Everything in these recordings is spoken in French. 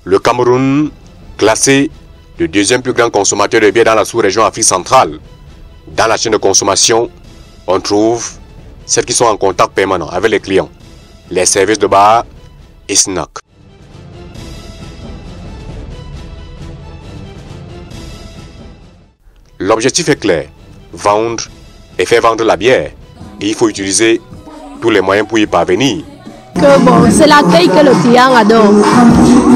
Le Cameroun, classé le deuxième plus grand consommateur de bière dans la sous-région Afrique centrale. Dans la chaîne de consommation, on trouve celles qui sont en contact permanent avec les clients, les services de bar et snacks. L'objectif est clair, vendre et faire vendre la bière. Et il faut utiliser tous les moyens pour y parvenir. Bon, c'est l'accueil que le client adore.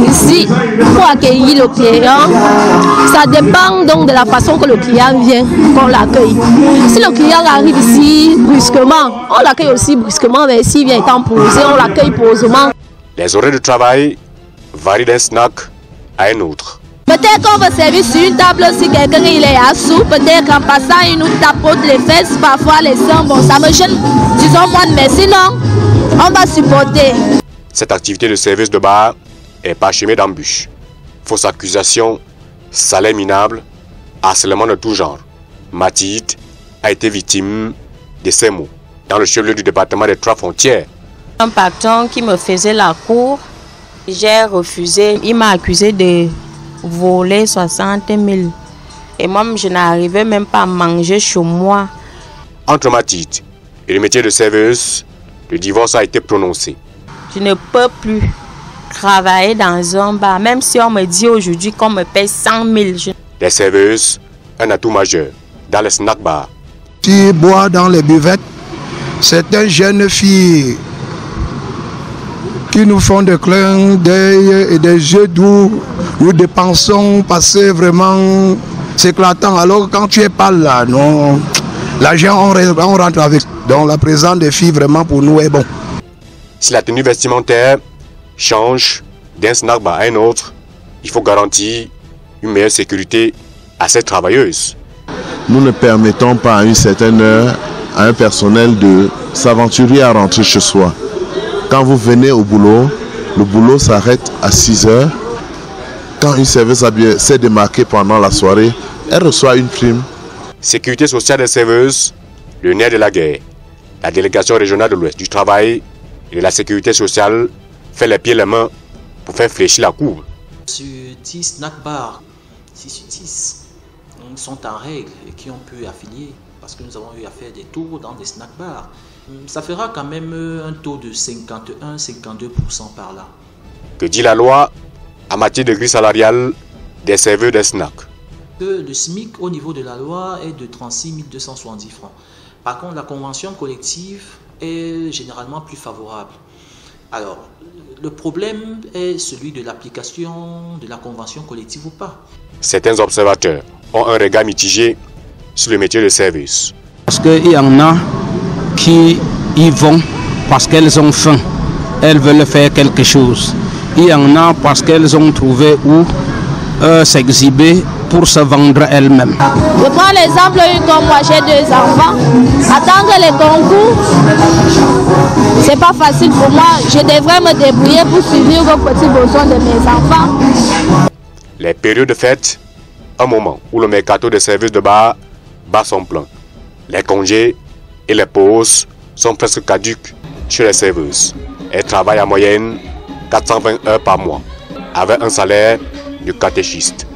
Ici, pour accueillir le client, ça dépend donc de la façon que le client vient, qu'on l'accueille. Si le client arrive ici brusquement, on l'accueille aussi brusquement, mais s'il vient étant posé, on l'accueille posément. Les horaires de travail varient d'un snack à un autre. Peut-être qu'on va servir sur une table si quelqu'un il est assous, peut-être qu'en passant il nous tapote les fesses, parfois les seins, bon ça me gêne, disons moi, mais sinon on va supporter. Cette activité de service de bar est parsemée d'embûches. Fausses accusations, salaire minable, harcèlement de tout genre. Mathilde a été victime de ces mots dans le chef-lieu du département des Trois-Frontières. Un patron qui me faisait la cour, j'ai refusé, il m'a accusé de voler 60 000. Et moi, je n'arrivais même pas à manger chez moi. Entre Mathilde et le métier de serveuse, le divorce a été prononcé. Je ne peux plus travailler dans un bar, même si on me dit aujourd'hui qu'on me paye 100 000. Les serveuses, un atout majeur dans les snack bars. Qui boit dans les buvettes, certaines jeunes filles qui nous font des clins d'œil et des jeux doux. Nous dépensons passer vraiment s'éclatant. Alors quand tu es pas là, non, l'argent on rentre avec. Donc la présence des filles vraiment pour nous est bon. Si la tenue vestimentaire change d'un snack bar à un autre, il faut garantir une meilleure sécurité à ces travailleuses. Nous ne permettons pas à une certaine heure à un personnel de s'aventurer à rentrer chez soi. Quand vous venez au boulot, le boulot s'arrête à 6 heures. Quand une serveuse s'est démarquée pendant la soirée, elle reçoit une prime. Sécurité sociale des serveuses, le nerf de la guerre. La délégation régionale de l'Ouest du travail et de la sécurité sociale fait les pieds et les mains pour faire fléchir la courbe. Sur 10 snack bars, 6 sur 10 sont en règle et qui ont pu affilier parce que nous avons eu à faire des tours dans des snack bars. Ça fera quand même un taux de 51-52% par là. Que dit la loi en matière de grille salariale des serveurs des snacks? Le SMIC au niveau de la loi est de 36 270 francs. Par contre, la convention collective est généralement plus favorable. Alors, le problème est celui de l'application de la convention collective ou pas. Certains observateurs ont un regard mitigé sur le métier de service. Parce qu'il y en a qui y vont parce qu'elles ont faim, elles veulent faire quelque chose. Il y en a parce qu'elles ont trouvé où s'exhiber pour se vendre elles-mêmes. Je prends l'exemple, comme moi j'ai 2 enfants, attendre les concours, c'est pas facile pour moi. Je devrais me débrouiller pour suivre aux petits besoins de mes enfants. Les périodes de fête, un moment où le mercato des services de bar bat son plein. Les congés et les pauses sont presque caduques chez les serveuses. Elles travaillent en moyenne 420 heures par mois, avec un salaire de catéchiste.